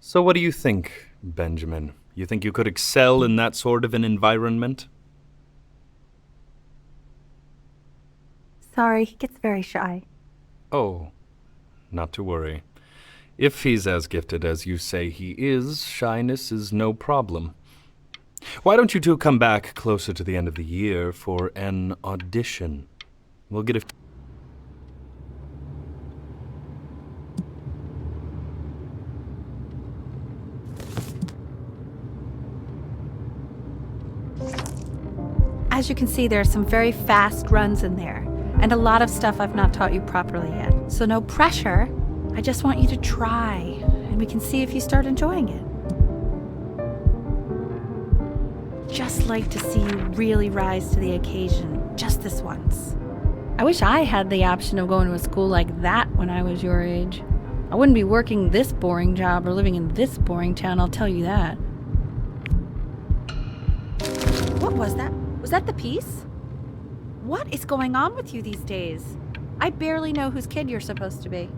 So what do you think, Benjamin? You think you could excel in that sort of an environment? Sorry, he gets very shy. Oh, not to worry. If he's as gifted as you say he is, shyness is no problem. Why don't you two come back closer to the end of the year for an audition? We'll get a... As you can see, there are some very fast runs in there, and a lot of stuff I've not taught you properly yet. So no pressure. I just want you to try, and we can see if you start enjoying it. Just like to see you really rise to the occasion, just this once. I wish I had the option of going to a school like that when I was your age. I wouldn't be working this boring job or living in this boring town, I'll tell you that. What was that? Was that the piece? What is going on with you these days? I barely know whose kid you're supposed to be.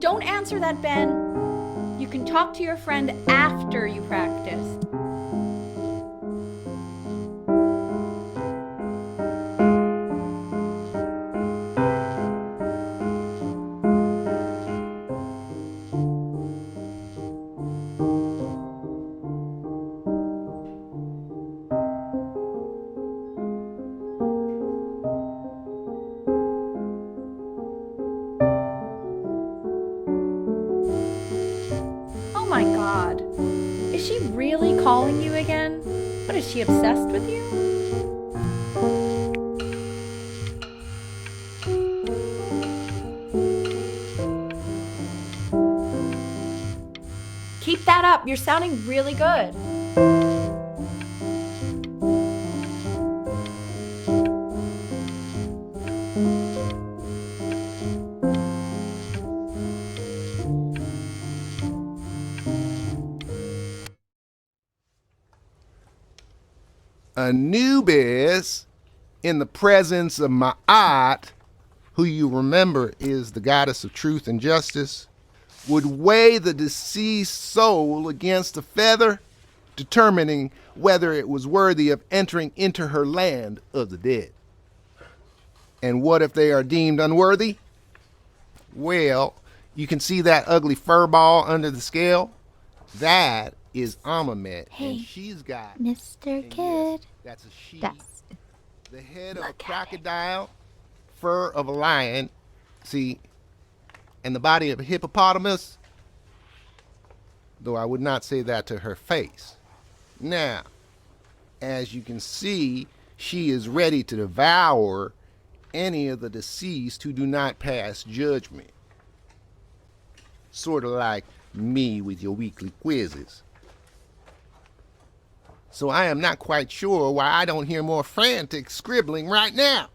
Don't answer that, Ben. You can talk to your friend after you practice. Oh my God. Is she really calling you again? What, is she obsessed with you? Keep that up. You're sounding really good. Anubis, in the presence of Ma'at, who you remember is the goddess of truth and justice, would weigh the deceased soul against a feather, determining whether it was worthy of entering into her land of the dead. And what if they are deemed unworthy? Well, you can see that ugly fur ball under the scale? That is Amamet, Hey, and she's got... Mr. and Kid. yes, that's a she. That's The head of a Look at it. crocodile, fur of a lion, see, and the body of a hippopotamus, though I would not say that to her face. Now, as you can see, she is ready to devour any of the deceased who do not pass judgment. Sort of like me with your weekly quizzes. So I am not quite sure why I don't hear more frantic scribbling right now.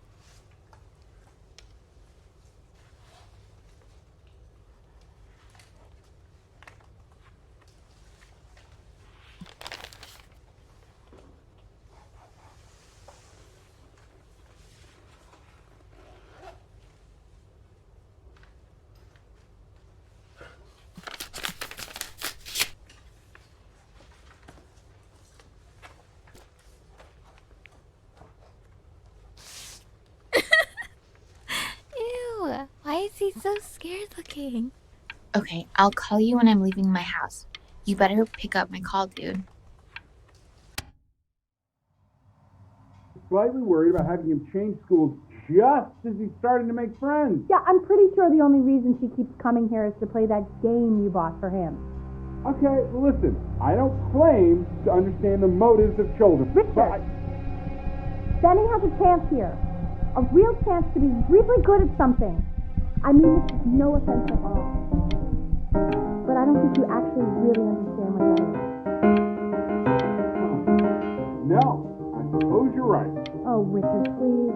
Ew. Why is he so scared looking? Okay, I'll call you when I'm leaving my house. You better pick up my call, dude. Slightly worried about having him change schools just as he's starting to make friends. Yeah, I'm pretty sure the only reason she keeps coming here is to play that game you bought for him. Okay, listen, I don't claim to understand the motives of children. Richard. But Benny has a chance here. A real chance to be really good at something. I mean this is no offense at all. But I don't think you actually really understand what that is. no, I suppose you're right. Oh, Richard, please.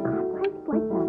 God, why is he like that?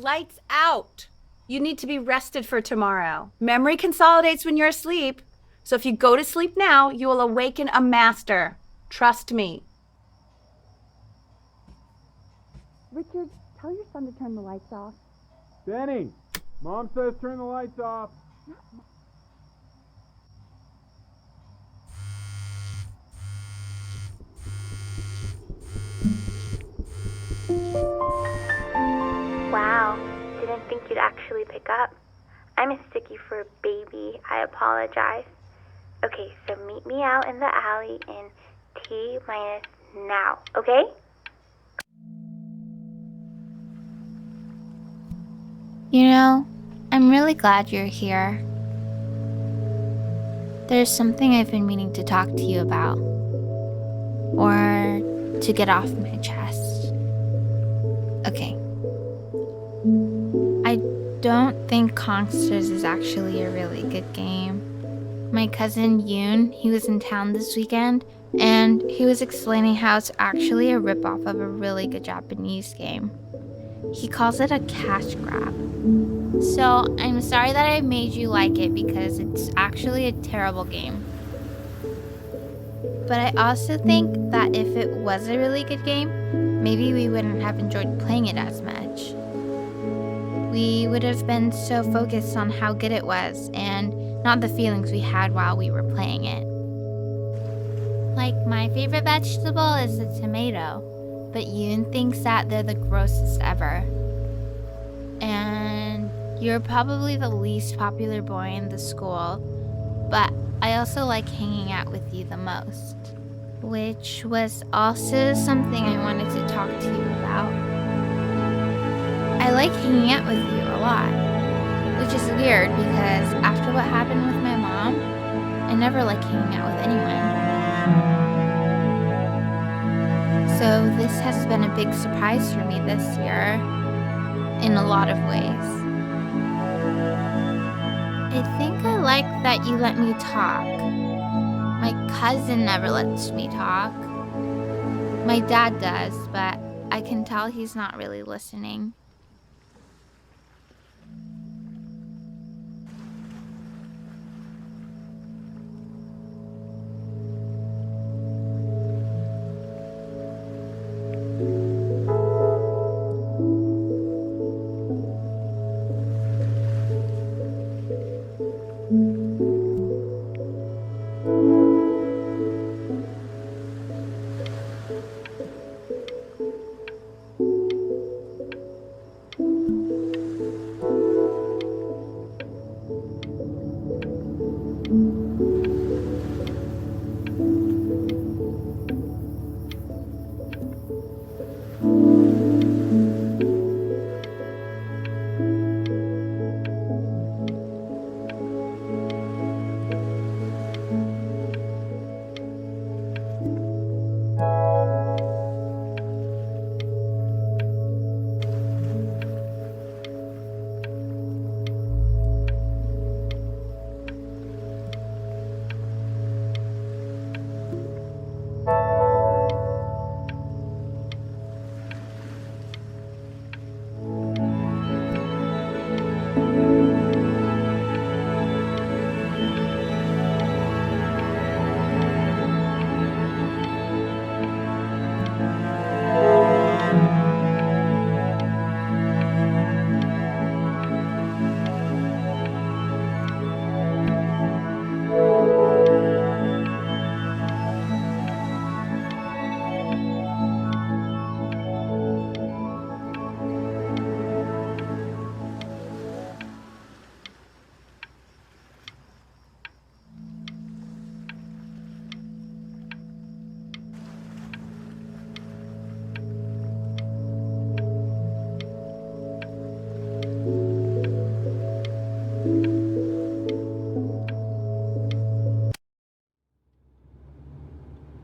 Lights out. You need to be rested for tomorrow. Memory consolidates when you're asleep. So if you go to sleep now, you will awaken a master. Trust me. Richard, tell your son to turn the lights off. Denny, Mom says turn the lights off. Wow, didn't think you'd actually pick up. I mistook you for a baby. I apologize. Okay, so meet me out in the alley in T-minus now, okay? You know, I'm really glad you're here. There's something I've been meaning to talk to you about. Or to get off my chest. Okay. I don't think Kongsters is actually a really good game. My cousin Yoon, he was in town this weekend, and he was explaining how it's actually a ripoff of a really good Japanese game. He calls it a cash grab. So I'm sorry that I made you like it because it's actually a terrible game. But I also think that if it was a really good game, maybe we wouldn't have enjoyed playing it as much. We would have been so focused on how good it was and not the feelings we had while we were playing it. Like, my favorite vegetable is the tomato, but Yoon thinks that they're the grossest ever. And you're probably the least popular boy in the school, but I also like hanging out with you the most. Which was also something I wanted to talk to you about. I like hanging out with you a lot, which is weird because after what happened with my mom, I never like hanging out with anyone. So this has been a big surprise for me this year, in a lot of ways. I think I like that you let me talk. My cousin never lets me talk. My dad does, but I can tell he's not really listening.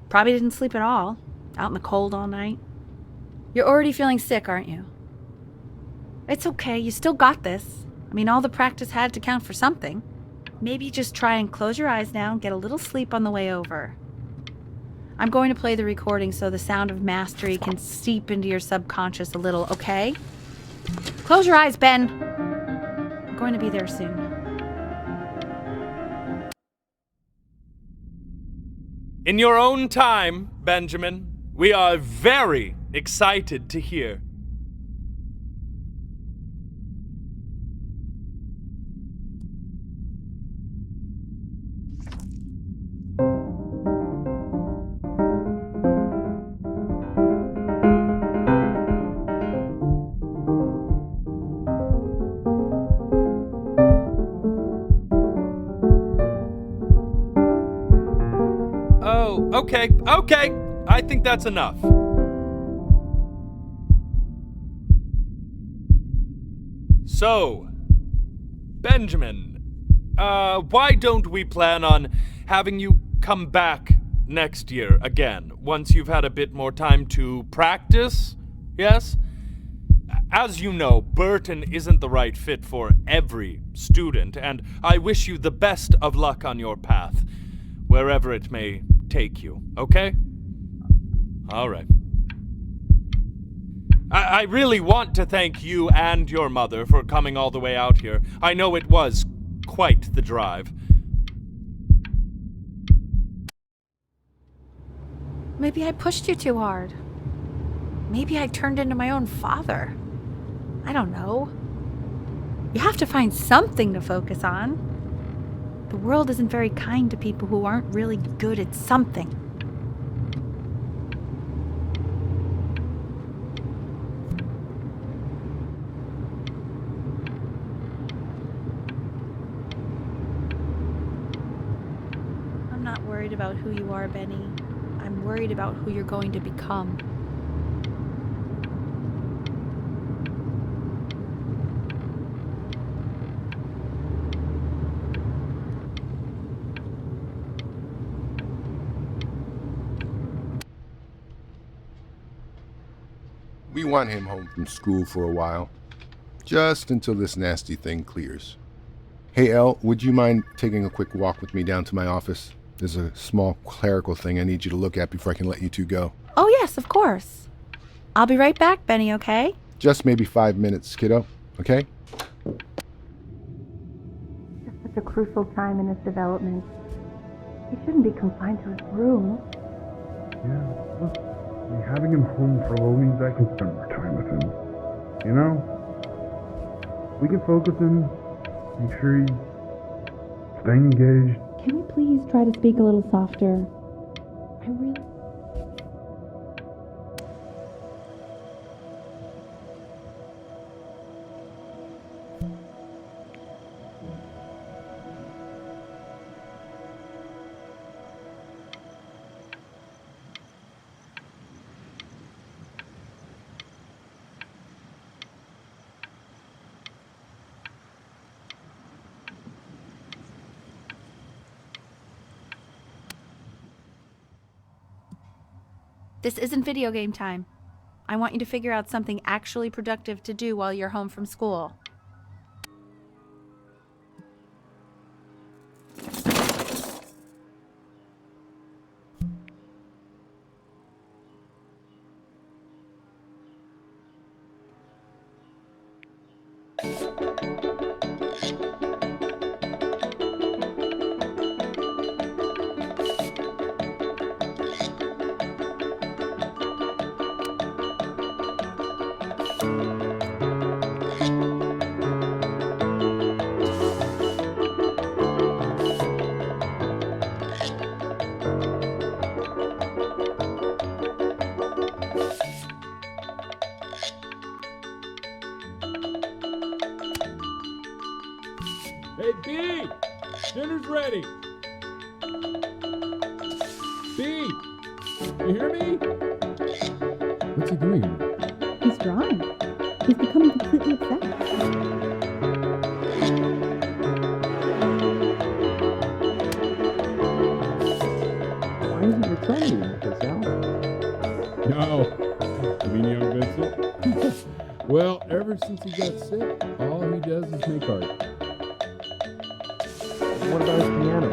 Probably didn't sleep at all, out in the cold all night. You're already feeling sick, aren't you? It's okay, you still got this. I mean, all the practice had to count for something. Maybe just try and close your eyes now and get a little sleep on the way over. I'm going to play the recording so the sound of mastery can seep into your subconscious a little, okay? Close your eyes, Ben. I'm going to be there soon. In your own time, Benjamin, we are very excited to hear. Oh, okay. I think that's enough. So, Benjamin, why don't we plan on having you come back next year again, once you've had a bit more time to practice? Yes? As you know, Burton isn't the right fit for every student, and I wish you the best of luck on your path, wherever it may take you, okay? All right. I really want to thank you and your mother for coming all the way out here. I know it was quite the drive. Maybe I pushed you too hard. Maybe I turned into my own father. I don't know. You have to find something to focus on. The world isn't very kind to people who aren't really good at something. I'm not worried about who you are, Benny. I'm worried about who you're going to become. We want him home from school for a while, just until this nasty thing clears. Hey, Elle, would you mind taking a quick walk with me down to my office? There's a small clerical thing I need you to look at before I can let you two go. Oh, yes, of course. I'll be right back, Benny, okay? Just maybe 5 minutes, kiddo, okay? It's such a crucial time in his development. He shouldn't be confined to his room. Yeah, look, having him home for a little means I can spend more time with him. You know? We can focus him, make sure he's staying engaged. Can we please try to speak a little softer? I really... This isn't video game time. I want you to figure out something actually productive to do while you're home from school. Hey, B! Dinner's ready! B! You hear me? What's he doing? He's drawing. He's becoming completely obsessed. Why isn't your friend doing this, Al? No. You mean young Vincent? Well, ever since he got sick, all he does is make art. What about his piano?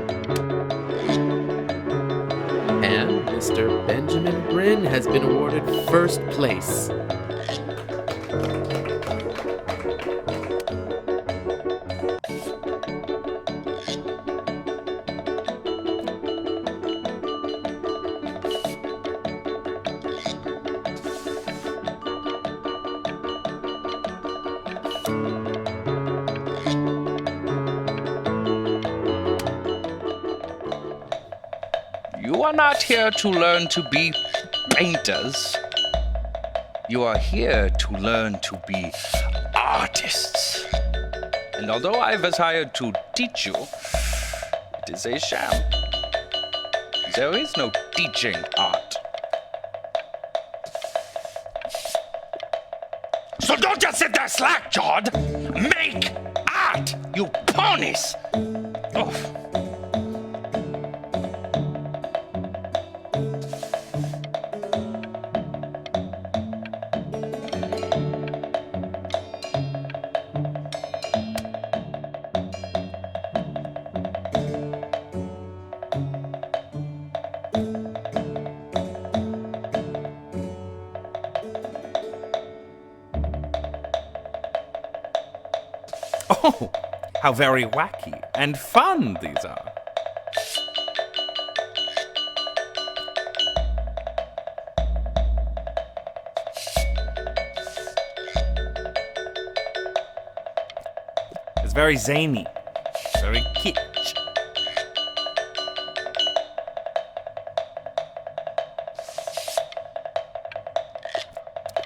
And Mr. Benjamin Bryn has been awarded first place. are not here to learn to be painters. You are here to learn to be artists. And although I was hired to teach you, it is a sham. There is no teaching art. So don't just sit there slack-jawed. Make art, you ponies! Oh. Oh, how very wacky and fun these are. It's very zany, very kitsch.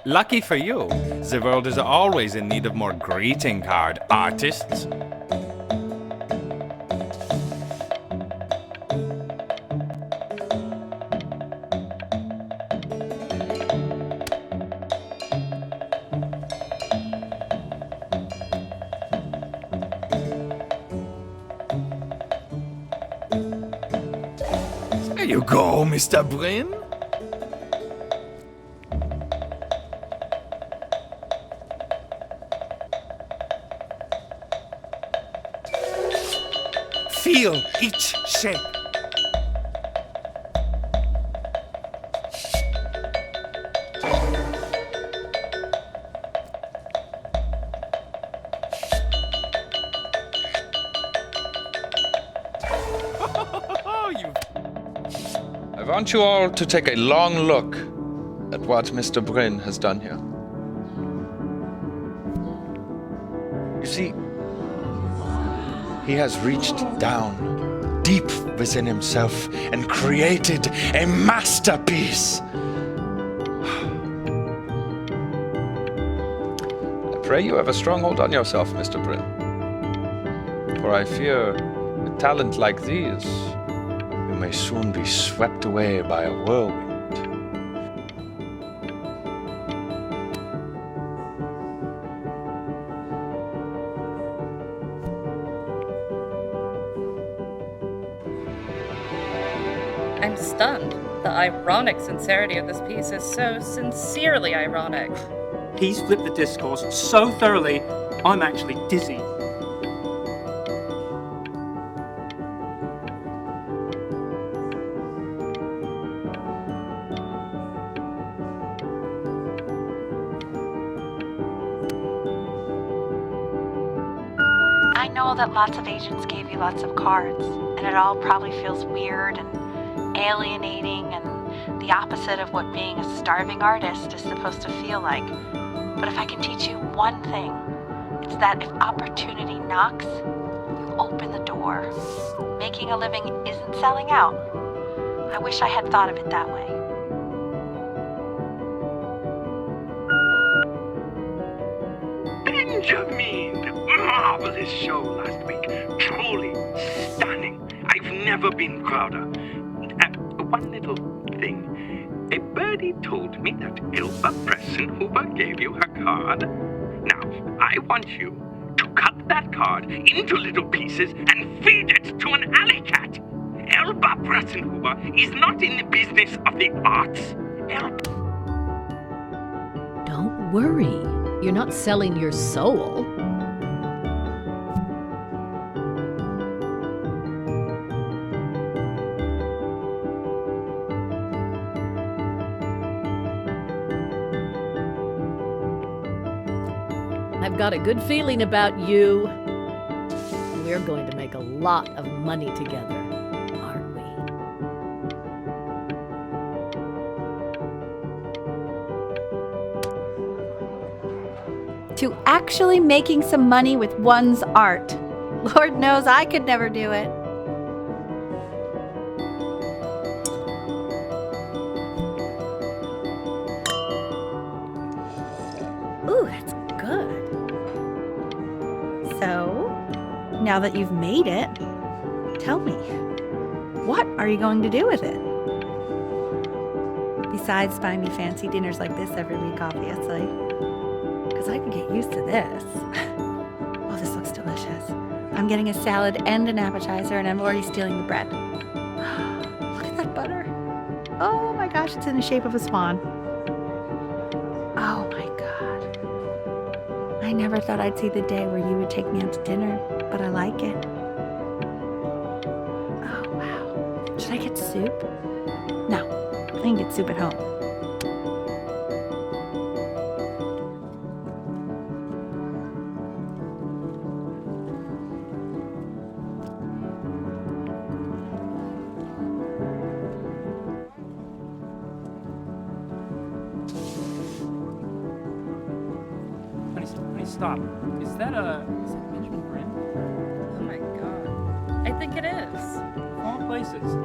Lucky for you, the world is always in need of more greeting card artists. There you go, Mr. Brin. Feel each shape. I want you all to take a long look at what Mr. Brin has done here. You see, he has reached down deep within himself and created a masterpiece. I pray you have a strong hold on yourself, Mr. Brin. For I fear with talent like these, you may soon be swept away by a whirlwind. I'm stunned. The ironic sincerity of this piece is so sincerely ironic. He's flipped the discourse so thoroughly, I'm actually dizzy. I know that lots of agents gave you lots of cards, and it all probably feels weird and alienating and the opposite of what being a starving artist is supposed to feel like. But if I can teach you one thing, it's that if opportunity knocks, you open the door. Making a living isn't selling out. I wish I had thought of it that way. Benjamin! Marvelous show last week. Truly stunning. I've never been prouder. One little thing. A birdie told me that Elba Pressenhuber gave you her card. Now, I want you to cut that card into little pieces and feed it to an alley cat. Elba Pressenhuber is not in the business of the arts. Don't worry. You're not selling your soul. I've got a good feeling about you. We're going to make a lot of money together, aren't we? To actually making some money with one's art. Lord knows I could never do it. So, now that you've made it, tell me, what are you going to do with it? Besides buying me fancy dinners like this every week, obviously. Because I could get used to this. Oh, this looks delicious. I'm getting a salad and an appetizer, and I'm already stealing the bread. Look at that butter. Oh my gosh, it's in the shape of a swan. Oh my God. I never thought I'd see the day where you would take me out to dinner, but I like it. Oh wow. Should I get soup? No, I can get soup at home. Honey, stop. Is that Benjamin Brin? Oh my god. I think it is. All places.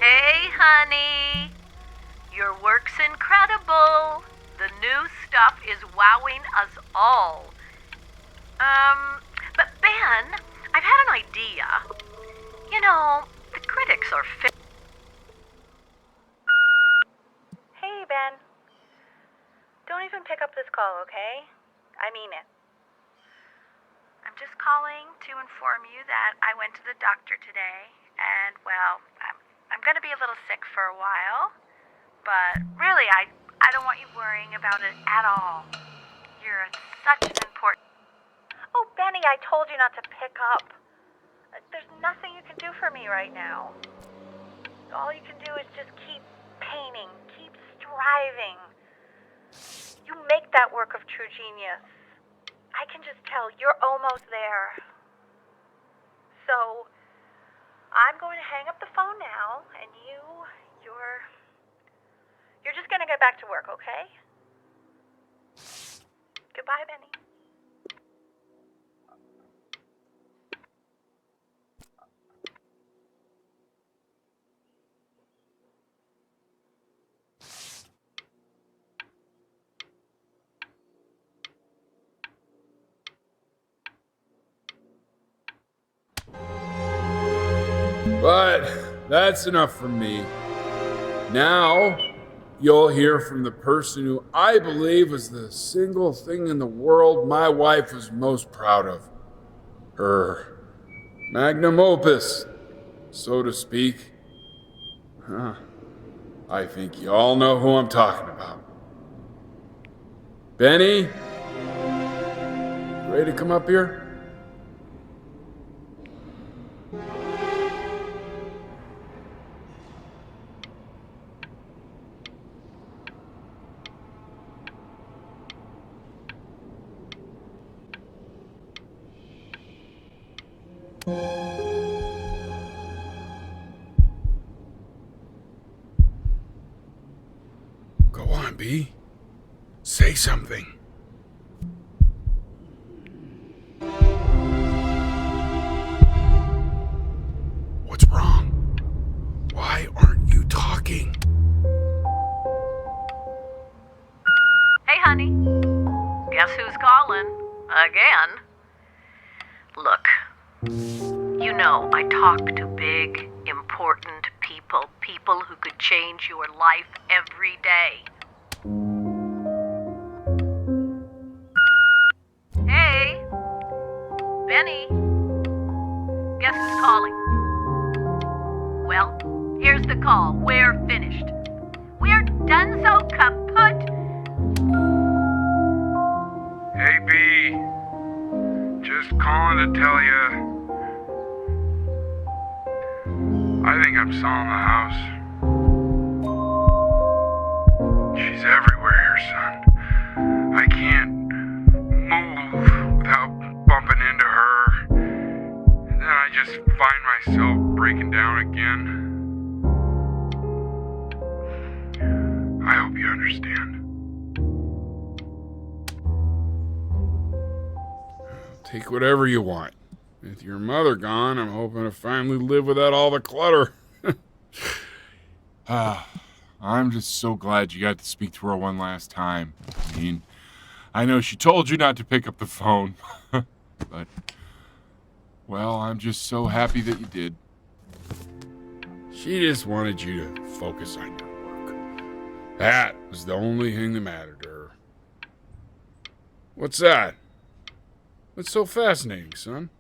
Hey, honey. Your work's incredible. The new stuff is wowing us all. But Ben, I've had an idea. You know, the critics are Hey, Ben. Don't even pick up this call, okay? I mean it. I'm just calling to inform you that I went to the doctor today, and, well, I'm going to be a little sick for a while, but really, I don't want you worrying about it at all. You're such an important... Oh, Benny, I told you not to pick up. There's nothing you can do for me right now. All you can do is just keep painting, keep striving. You make that work of true genius. I can just tell you're almost there. So, I'm going to hang up the phone now, and you're just going to get back to work, okay? Goodbye, Benny. But that's enough from me. Now, you'll hear from the person who I believe was the single thing in the world my wife was most proud of. Her magnum opus, so to speak. I think you all know who I'm talking about. Benny? Ready to come up here? Go on, B. Say something. What's wrong? Why aren't you talking? Hey, honey. Guess who's calling? Again. Look, you know I talk to big, important people who could change your life every day. Hey, Benny. Guess who's calling? Well, here's the call. We're finished. We're done so kaput. Hey, B. Just calling to tell you I think I'm selling the house. She's everywhere here, son. I can't move without bumping into her. And then I just find myself breaking down again. I hope you understand. Take whatever you want. With your mother gone, I'm hoping to finally live without all the clutter. I'm just so glad you got to speak to her one last time. I mean, I know she told you not to pick up the phone, but, well, I'm just so happy that you did. She just wanted you to focus on your work. That was the only thing that mattered to her. What's that? What's so fascinating, son?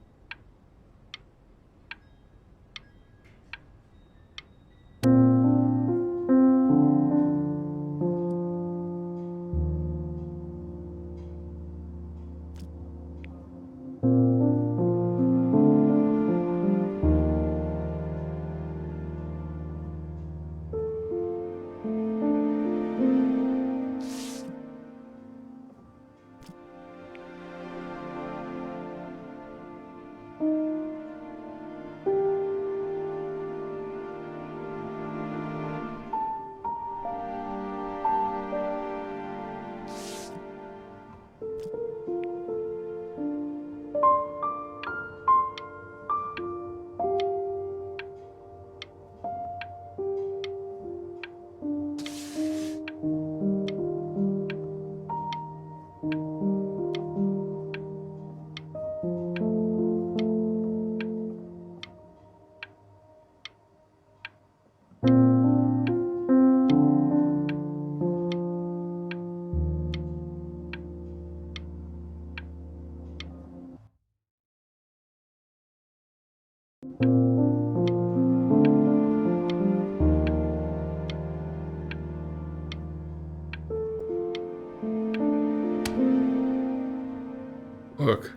Look.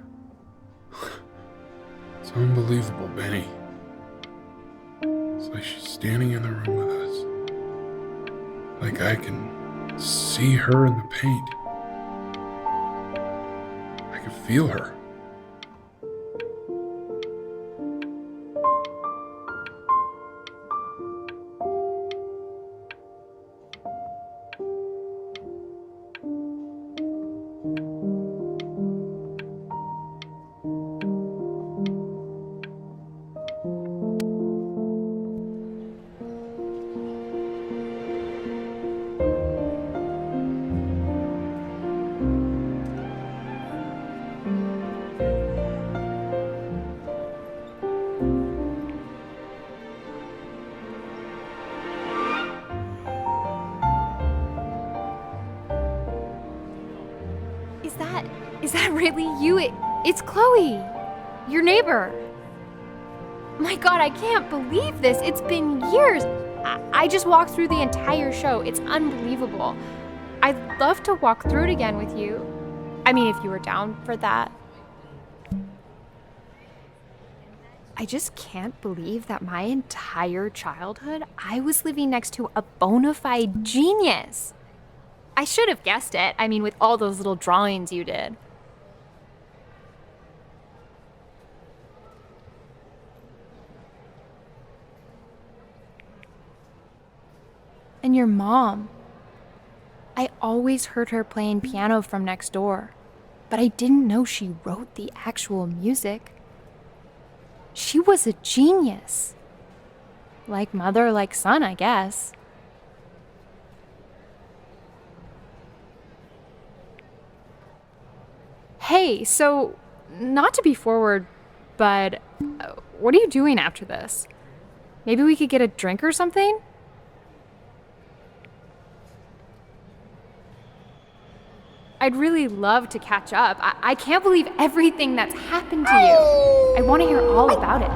It's unbelievable, Benny. It's like she's standing in the room with us. Like I can see her in the paint. I can feel her. Is that really you? It's Chloe, your neighbor. My God, I can't believe this. It's been years. I just walked through the entire show. It's unbelievable. I'd love to walk through it again with you. I mean, if you were down for that. I just can't believe that my entire childhood, I was living next to a bona fide genius. I should have guessed it. I mean, with all those little drawings you did. And your mom. I always heard her playing piano from next door, but I didn't know she wrote the actual music. She was a genius. Like mother, like son, I guess. Hey, so, not to be forward, but what are you doing after this? Maybe we could get a drink or something? I'd really love to catch up. I can't believe everything that's happened to you. I want to hear all about it.